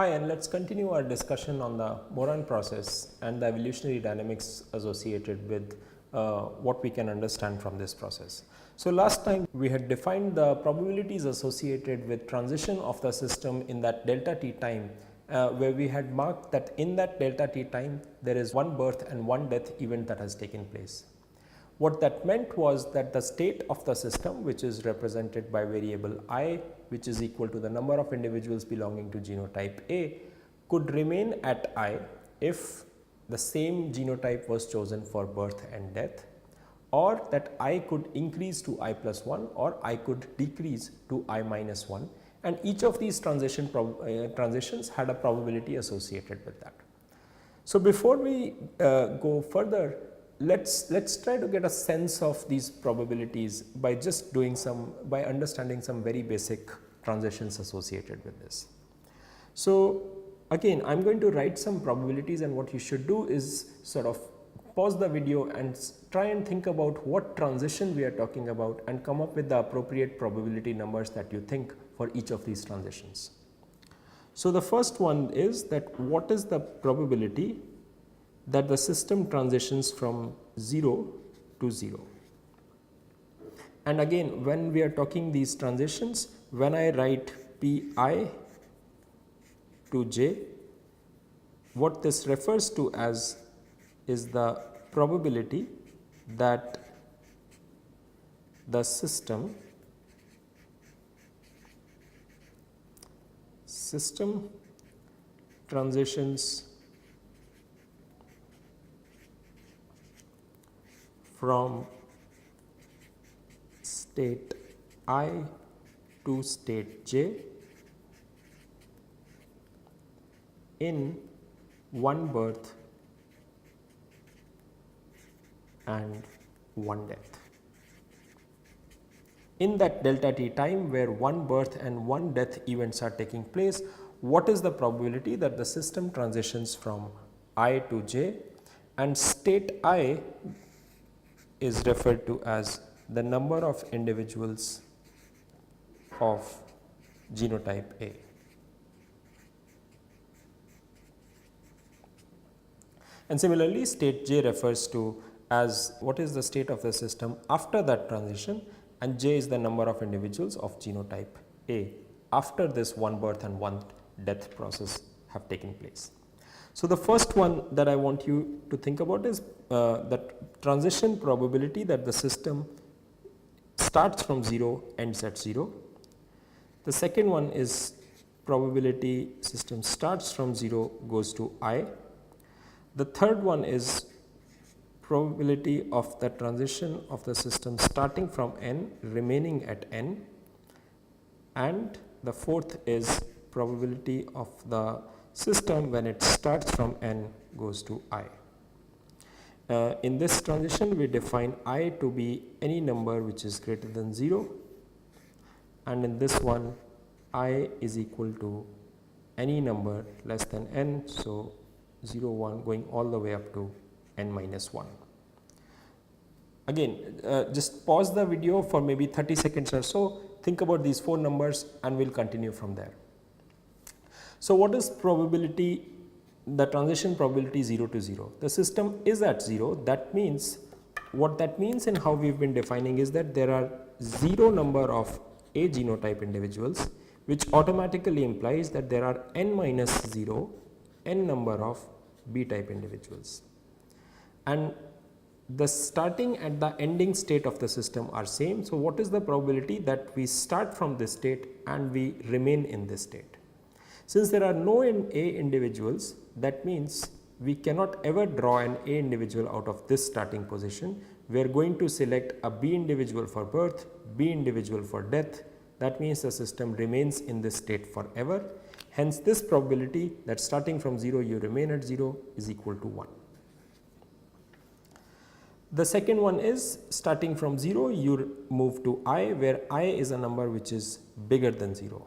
Hi, and let's continue our discussion on the Moran process and the evolutionary dynamics associated with what we can understand from this process. So, last time we had defined the probabilities associated with transition of the system in that delta t time, where we had marked that in that delta t time there is one birth and one death event that has taken place. What that meant was that the state of the system, which is represented by variable I, which is equal to the number of individuals belonging to genotype A, could remain at I if the same genotype was chosen for birth and death, or that I could increase to I plus 1 or I could decrease to I minus 1, and each of these transitions had a probability associated with that. So, before we go further, let's try to get a sense of these probabilities by just doing by understanding some very basic transitions associated with this. So, again I am going to write some probabilities, and what you should do is sort of pause the video and try and think about what transition we are talking about and come up with the appropriate probability numbers that you think for each of these transitions. So, the first one is that what is the probability that the system transitions from 0 to 0. And again, when we are talking these transitions, when I write Pi to j, what this refers to as is the probability that the system transitions from state I to state j in one birth and one death. In that delta t time where one birth and one death events are taking place, what is the probability that the system transitions from I to j, and state I is referred to as the number of individuals of genotype A. And similarly, state j refers to as what is the state of the system after that transition, and j is the number of individuals of genotype A after this one birth and one death process have taken place. So, the first one that I want you to think about is that transition probability that the system starts from 0, ends at 0. The second one is probability system starts from 0, goes to I. The third one is probability of the transition of the system starting from n, remaining at n, and the fourth is probability of the system when it starts from n goes to I. In this transition we define I to be any number which is greater than 0, and in this one I is equal to any number less than n. So, 0, 1 going all the way up to n minus 1. Again just pause the video for maybe 30 seconds or so, think about these 4 numbers and we will continue from there. So, what is probability, the transition probability 0 to 0? The system is at 0, that means what that means and how we have been defining is that there are 0 number of A genotype individuals, which automatically implies that there are n minus 0 n number of B type individuals, and the starting and the ending state of the system are same. So, what is the probability that we start from this state and we remain in this state? Since there are no A individuals, that means we cannot ever draw an A individual out of this starting position. We are going to select a B individual for birth, B individual for death. That means the system remains in this state forever. Hence, this probability that starting from 0 you remain at 0 is equal to 1. The second one is starting from 0 you move to I, where I is a number which is bigger than 0.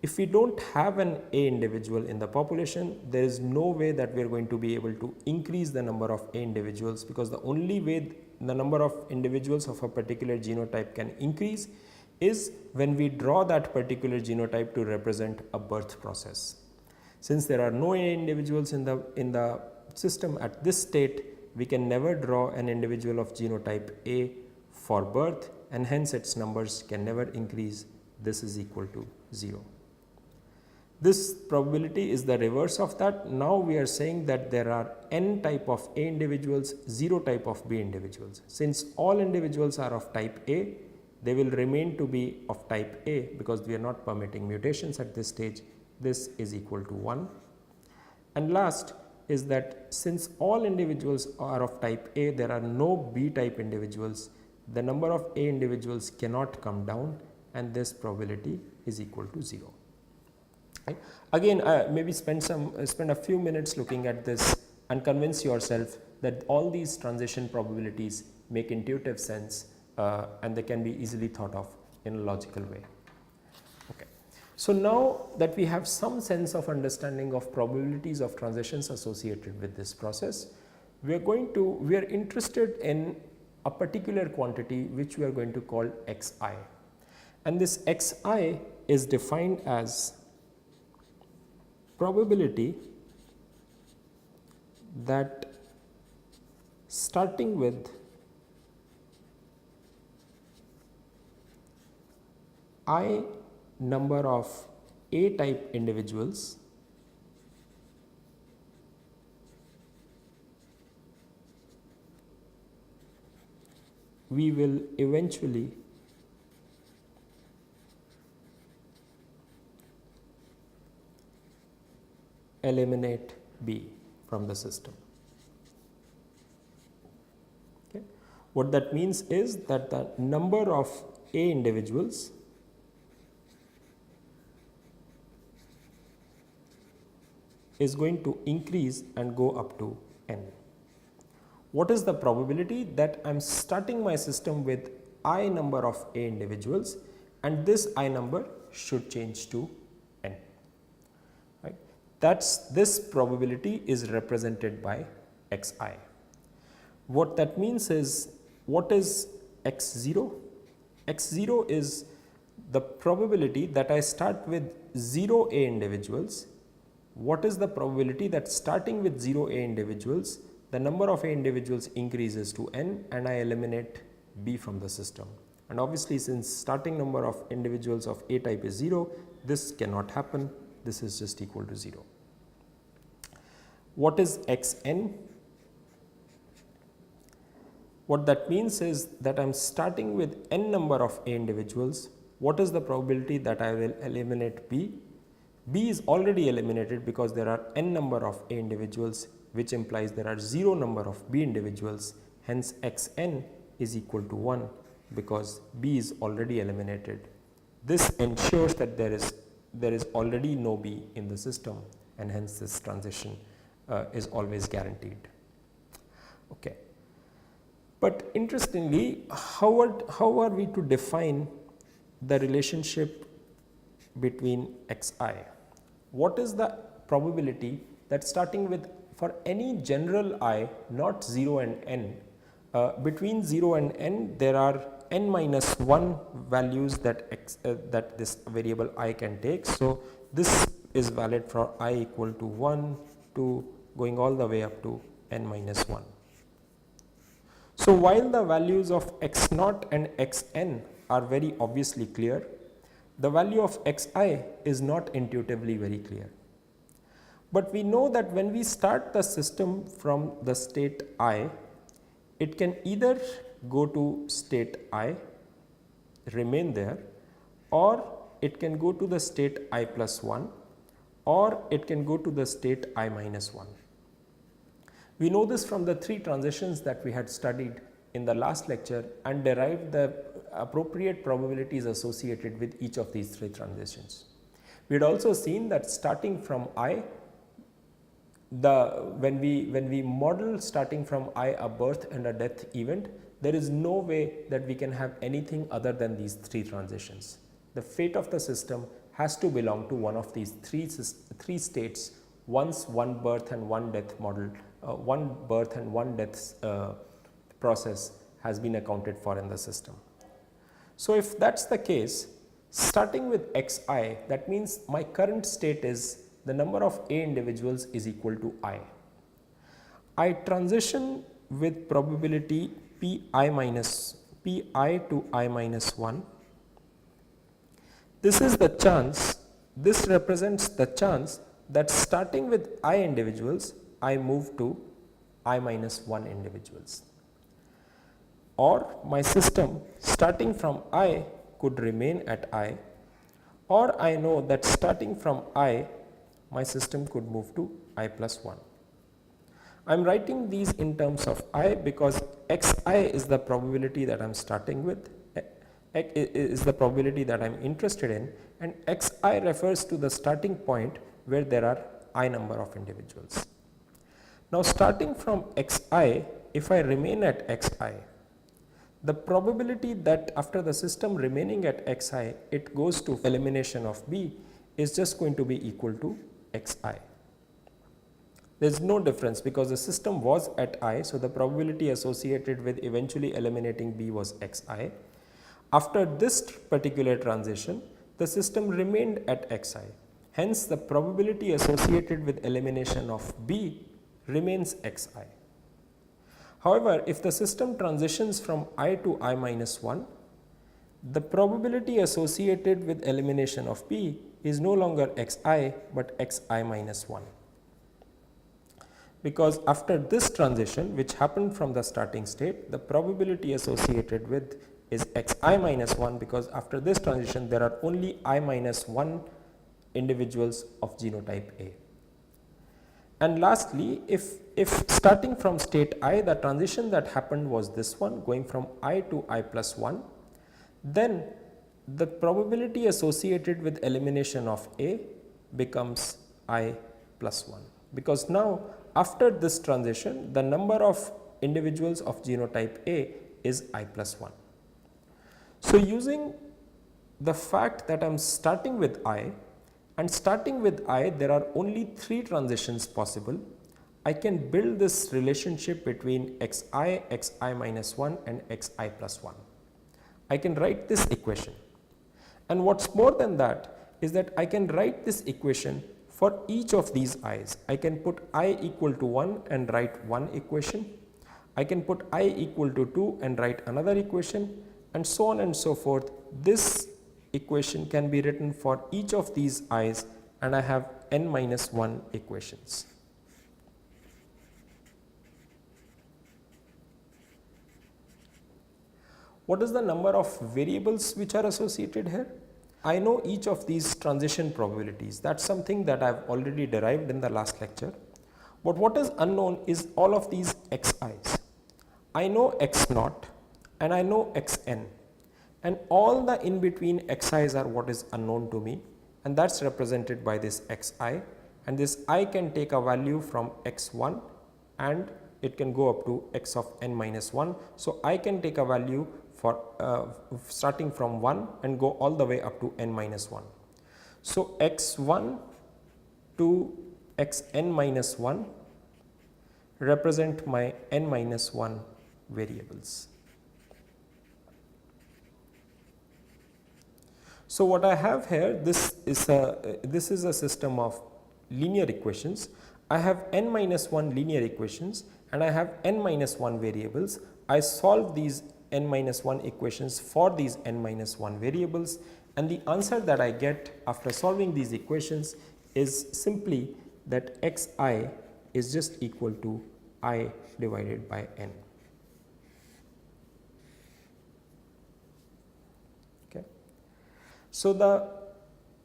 If we do not have an A individual in the population, there is no way that we are going to be able to increase the number of A individuals, because the only way the number of individuals of a particular genotype can increase is when we draw that particular genotype to represent a birth process. Since there are no A individuals in the system at this state, we can never draw an individual of genotype A for birth, and hence its numbers can never increase. This is equal to 0. This probability is the reverse of that. Now we are saying that there are n type of A individuals, 0 type of B individuals. Since all individuals are of type A, they will remain to be of type A because we are not permitting mutations at this stage. This is equal to 1. And last is that since all individuals are of type A, there are no B type individuals. The number of A individuals cannot come down, and this probability is equal to 0. Right. Again, maybe spend a few minutes looking at this and convince yourself that all these transition probabilities make intuitive sense and they can be easily thought of in a logical way. Okay. So now that we have some sense of understanding of probabilities of transitions associated with this process, we are interested in a particular quantity which we are going to call xi, and this xi is defined as probability that starting with I number of A type individuals we will eventually eliminate B from the system. Okay. What that means is that the number of A individuals is going to increase and go up to n. What is the probability that I am starting my system with I number of A individuals, and this I number should change to n. Right. This probability is represented by xi. What that means is, what is x0? x0 is the probability that I start with 0 A individuals. What is the probability that starting with 0 A individuals, the number of A individuals increases to n and I eliminate B from the system? And obviously, since starting number of individuals of A type is 0, this cannot happen. This is just equal to 0. What is xn? What that means is that I am starting with n number of A individuals. What is the probability that I will eliminate B? B is already eliminated because there are n number of A individuals, which implies there are 0 number of B individuals. Hence, xn is equal to 1 because B is already eliminated. This ensures that there is already no B in the system, and hence this transition is always guaranteed. Okay. But interestingly, how are we to define the relationship between xi? What is the probability that starting with, for any general I, not 0 and n, between 0 and n there are n minus 1 values that this variable I can take. So, this is valid for I equal to 1 to going all the way up to n minus 1. So, while the values of x naught and xn are very obviously clear, the value of xi is not intuitively very clear. But we know that when we start the system from the state I, it can either go to state I, remain there, or it can go to the state I plus 1, or it can go to the state I minus 1. We know this from the 3 transitions that we had studied in the last lecture and derived the appropriate probabilities associated with each of these 3 transitions. We had also seen that starting from I, when we model starting from I a birth and a death event, there is no way that we can have anything other than these 3 transitions. The fate of the system has to belong to one of these three states once one birth and one death model, one birth and one death process has been accounted for in the system. So, if that is the case, starting with xi, that means my current state is the number of A individuals is equal to I. I transition with probability Pi to I minus 1. This is the chance, this represents the chance that starting with I individuals, I move to I minus 1 individuals. Or my system starting from I could remain at I, or I know that starting from I, my system could move to I plus 1. I am writing these in terms of I because xi is the probability that I am starting with, is the probability that I am interested in, and xi refers to the starting point where there are I number of individuals. Now starting from xi, if I remain at xi, the probability that after the system remaining at xi, it goes to elimination of b is just going to be equal to xi. There is no difference because the system was at I, so the probability associated with eventually eliminating B was xi. After this particular transition, the system remained at xi. Hence, the probability associated with elimination of B remains xi. However, if the system transitions from I to I minus 1, the probability associated with elimination of B is no longer xi, but xi minus 1. Because after this transition, which happened from the starting state, the probability associated with is xi minus 1, because after this transition there are only I minus 1 individuals of genotype A. And lastly, if starting from state I, the transition that happened was this one, going from I to I plus 1, then the probability associated with elimination of A becomes I plus 1, because now after this transition, the number of individuals of genotype A is I plus 1. So using the fact that I am starting with I, and starting with I there are only 3 transitions possible, I can build this relationship between xi, xi minus 1 and xi plus 1. I can write this equation, and what's more than that is that I can write this equation for each of these i's. I can put I equal to 1 and write one equation. I can put I equal to 2 and write another equation, and so on and so forth. This equation can be written for each of these i's, and I have n minus 1 equations. What is the number of variables which are associated here? I know each of these transition probabilities. That's something that I've already derived in the last lecture. But what is unknown is all of these xi's. I know x naught and I know xn, and all the in between xi's are what is unknown to me, and that's represented by this xi, and this I can take a value from x1 and it can go up to x of n minus 1. So I can take a value for starting from 1 and go all the way up to n minus 1. So x1 to xn minus 1 represent my n minus 1 variables. So what I have here, this is a system of linear equations. I have n minus 1 linear equations and I have n minus 1 variables. I solve these n minus 1 equations for these n minus 1 variables, and the answer that I get after solving these equations is simply that xi is just equal to I divided by n. Okay. So the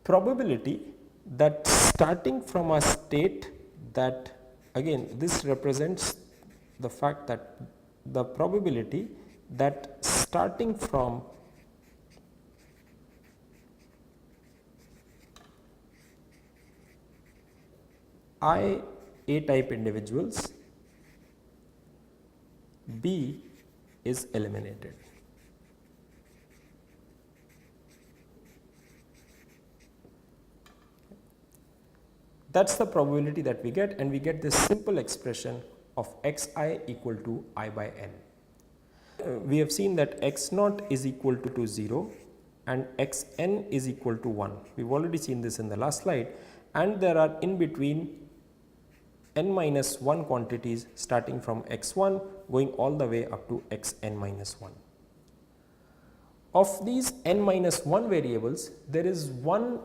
probability that starting from a state that, again this represents the fact that the probability that starting from I A type individuals, B is eliminated. That's the probability that we get, and we get this simple expression of xi equal to I by n. We have seen that x naught is equal to 0 and xn is equal to 1. We've already seen this in the last slide, and there are in between n minus 1 quantities starting from x1 going all the way up to xn minus 1. Of these n minus 1 variables, there is one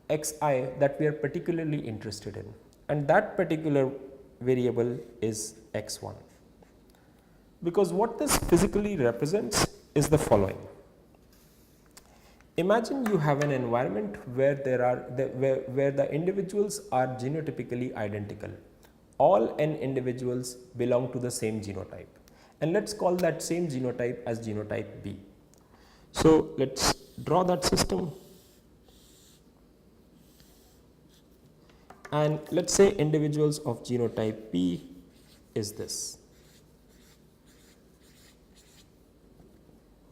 xi that we are particularly interested in, and that particular variable is x1, because what this physically represents is the following. Imagine you have an environment where where the individuals are genotypically identical. All n individuals belong to the same genotype, and let's call that same genotype as genotype B. So let's draw that system, and let's say individuals of genotype P is this,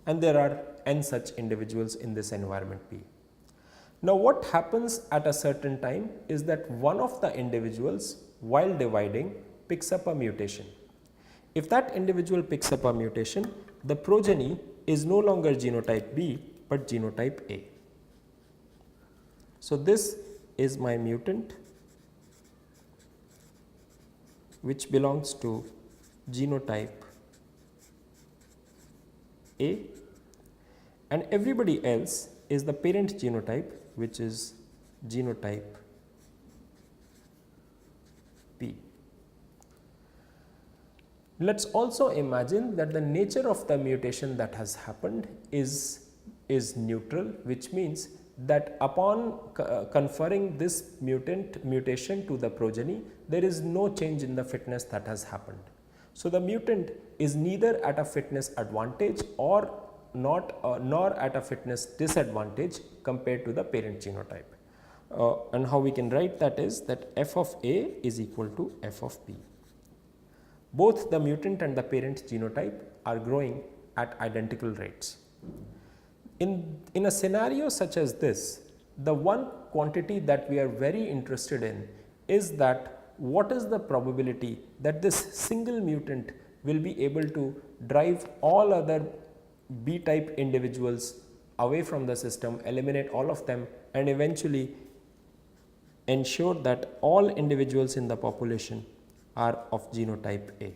and there are n such individuals in this environment P. Now what happens at a certain time is that one of the individuals while dividing picks up a mutation. If that individual picks up a mutation, the progeny is no longer genotype B but genotype A. So this is my mutant which belongs to genotype A, and everybody else is the parent genotype which is genotype P. Let's also imagine that the nature of the mutation that has happened is neutral, which means that upon conferring this mutation to the progeny, there is no change in the fitness that has happened. So the mutant is neither at a fitness advantage or nor at a fitness disadvantage compared to the parent genotype. And how we can write that is that f of A is equal to f of P. Both the mutant and the parent genotype are growing at identical rates. In a scenario such as this, the one quantity that we are very interested in is that what is the probability that this single mutant will be able to drive all other B type individuals away from the system, eliminate all of them, and eventually ensure that all individuals in the population are of genotype A.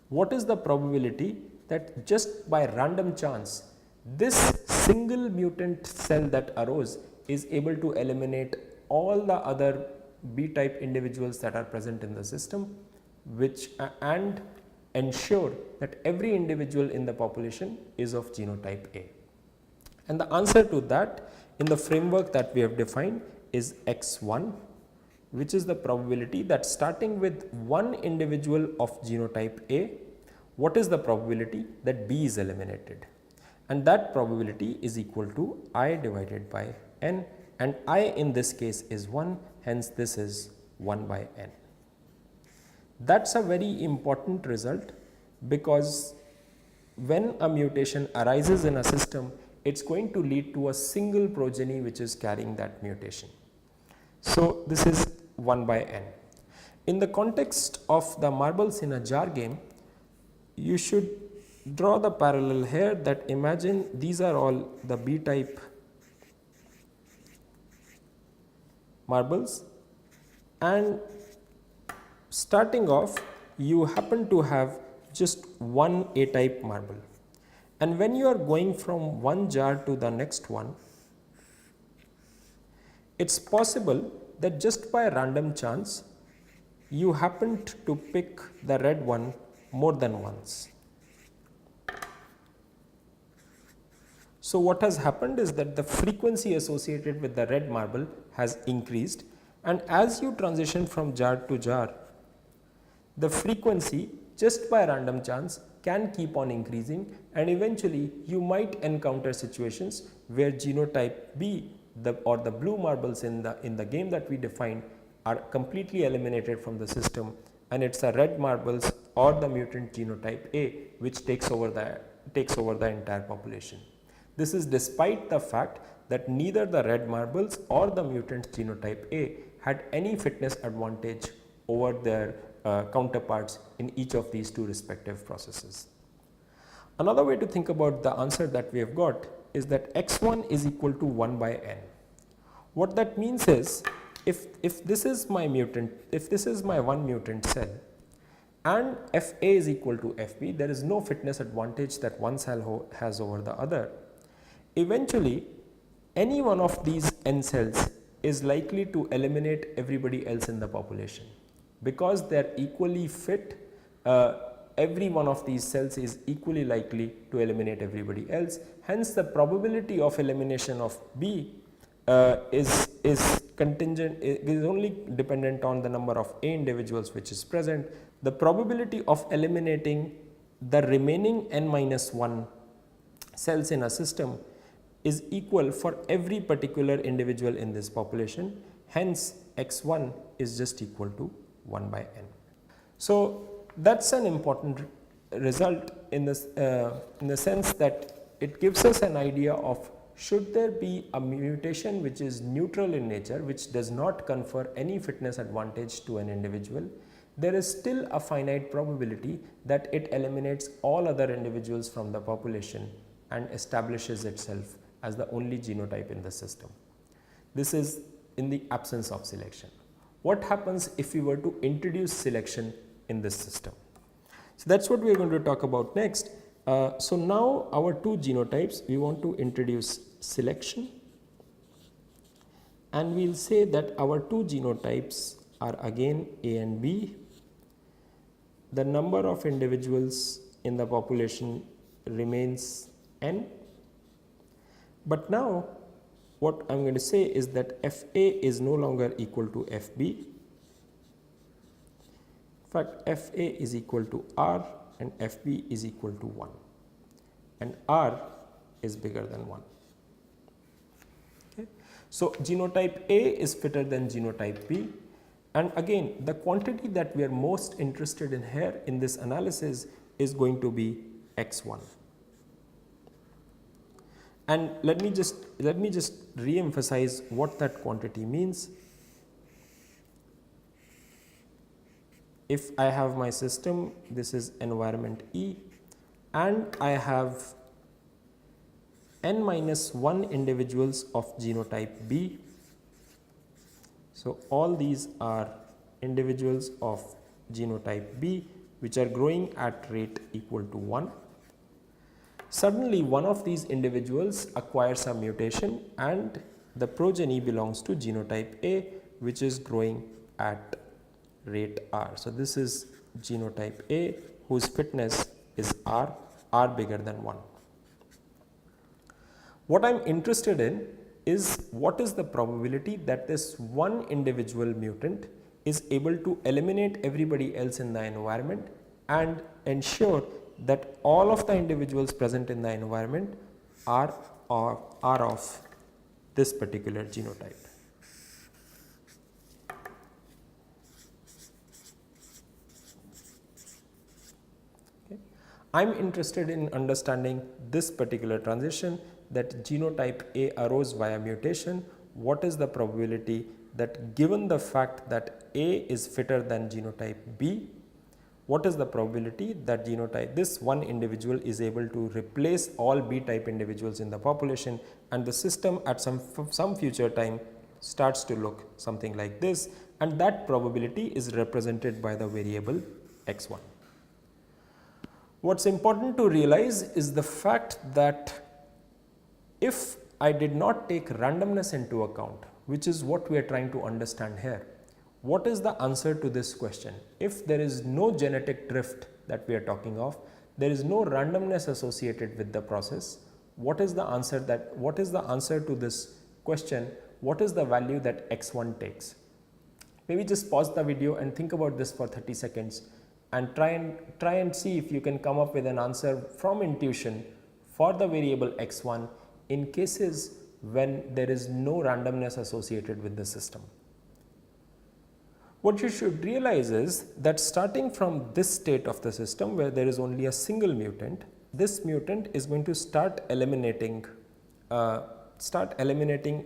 What is the probability that just by random chance this single mutant cell that arose is able to eliminate all the other B type individuals that are present in the system, which and ensure that every individual in the population is of genotype A? And the answer to that in the framework that we have defined is x1, which is the probability that starting with one individual of genotype A, what is the probability that B is eliminated? And that probability is equal to I divided by n, and I in this case is 1, hence this is 1 by n. That's a very important result, because when a mutation arises in a system, it's going to lead to a single progeny which is carrying that mutation. So this is 1 by n. In the context of the marbles in a jar game, you should draw the parallel here that imagine these are all the B type marbles, and starting off you happen to have just one A type marble, and when you are going from one jar to the next one, it's possible that just by random chance you happened to pick the red one more than once. So what has happened is that the frequency associated with the red marble has increased, and as you transition from jar to jar, the frequency just by random chance can keep on increasing, and eventually you might encounter situations where genotype B or the blue marbles in the game that we defined are completely eliminated from the system, and it's a red marbles or the mutant genotype A which takes over the entire population. This is despite the fact that neither the red marbles or the mutant genotype A had any fitness advantage over their counterparts in each of these two respective processes. Another way to think about the answer that we have got is that x1 is equal to 1 by n. What that means is if this is my mutant, if this is my one mutant cell and Fa is equal to Fb, there is no fitness advantage that one cell has over the other. Eventually, any one of these n cells is likely to eliminate everybody else in the population. Because they are equally fit, every one of these cells is equally likely to eliminate everybody else. Hence, the probability of elimination of B is contingent, is only dependent on the number of A individuals which is present. The probability of eliminating the remaining n minus 1 cells in a system is equal for every particular individual in this population. Hence, x1 is just equal to 1 by n. So, that is an important result in this in the sense that it gives us an idea of should there be a mutation which is neutral in nature, which does not confer any fitness advantage to an individual, there is still a finite probability that it eliminates all other individuals from the population and establishes itself as the only genotype in the system. This is in the absence of selection. What happens if we were to introduce selection in this system? So, that is what we are going to talk about next. So, now our two genotypes, we want to introduce selection, and we will say that our two genotypes are again A and B. The number of individuals in the population remains n, but now what I am going to say is that Fa is no longer equal to Fb. In fact, Fa is equal to R and Fb is equal to 1, and R is bigger than 1. Okay. So, genotype A is fitter than genotype B, and again the quantity that we are most interested in here in this analysis is going to be x1. And let me just re-emphasize what that quantity means. If I have my system, this is environment E, and I have n minus 1 individuals of genotype B. So, all these are individuals of genotype B which are growing at rate equal to 1. Suddenly, one of these individuals acquires a mutation and the progeny belongs to genotype A, which is growing at rate R. So, this is genotype A whose fitness is R, R bigger than 1. What I am interested in is what is the probability that this one individual mutant is able to eliminate everybody else in the environment and ensure that all of the individuals present in the environment are of this particular genotype. Okay. I am interested in understanding this particular transition, that genotype A arose via mutation. What is the probability that given the fact that A is fitter than genotype B, what is the probability that genotype, this one individual is able to replace all B type individuals in the population, and the system at some future time starts to look something like this, and that probability is represented by the variable x1. What is important to realize is the fact that if I did not take randomness into account, which is what we are trying to understand here, what is the answer to this question? If there is no genetic drift that we are talking of, there is no randomness associated with the process, what is the answer to this question? What is the value that x1 takes? Maybe just pause the video and think about this for 30 seconds and try and see if you can come up with an answer from intuition for the variable x1 in cases when there is no randomness associated with the system. What you should realize is that starting from this state of the system where there is only a single mutant, this mutant is going to start eliminating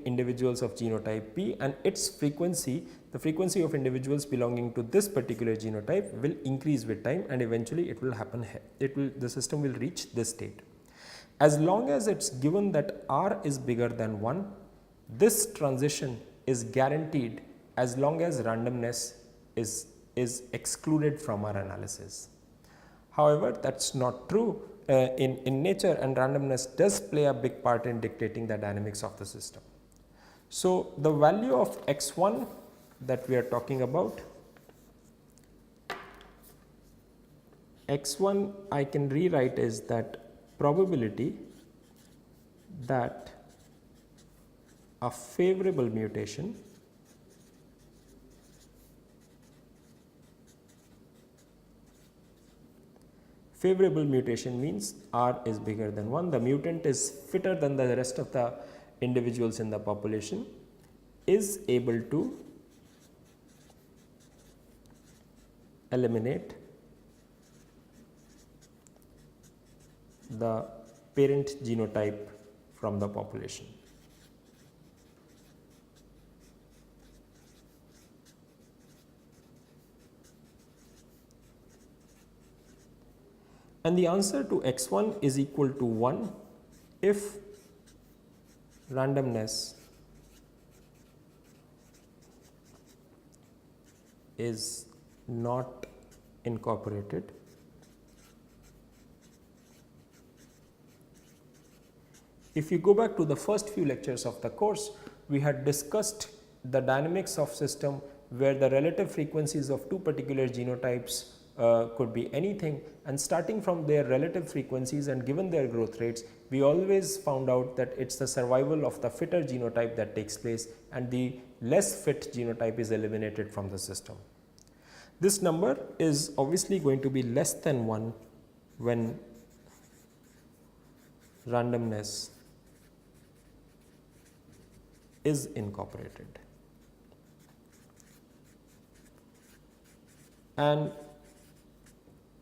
individuals of genotype B, and its frequency, the frequency of individuals belonging to this particular genotype, will increase with time, and eventually it will happen here. The system will reach this state. As long as it's given that R is bigger than 1, this transition is guaranteed as long as randomness is excluded from our analysis. However, that is not true in nature, and randomness does play a big part in dictating the dynamics of the system. So, the value of x1 that we are talking about, x1 I can rewrite is that probability that a favorable mutation means R is bigger than 1, the mutant is fitter than the rest of the individuals in the population, is able to eliminate the parent genotype from the population. And the answer to x1 is equal to 1 if randomness is not incorporated If you go back to the first few lectures of the course, we had discussed the dynamics of system where the relative frequencies of two particular genotypes could be anything, and starting from their relative frequencies and given their growth rates, we always found out that it is the survival of the fitter genotype that takes place and the less fit genotype is eliminated from the system. This number is obviously going to be less than 1 when randomness is incorporated. And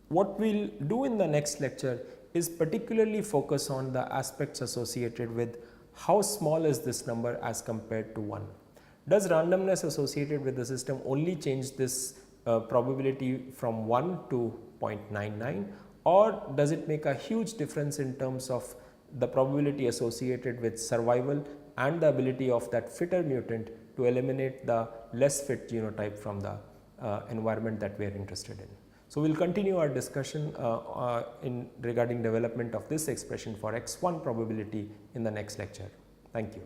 what we will do in the next lecture is particularly focus on the aspects associated with how small is this number as compared to 1. Does randomness associated with the system only change this probability from 1 to 0.99, or does it make a huge difference in terms of the probability associated with survival and the ability of that fitter mutant to eliminate the less fit genotype from the environment that we are interested in. So, we will continue our discussion regarding development of this expression for x1 probability in the next lecture. Thank you.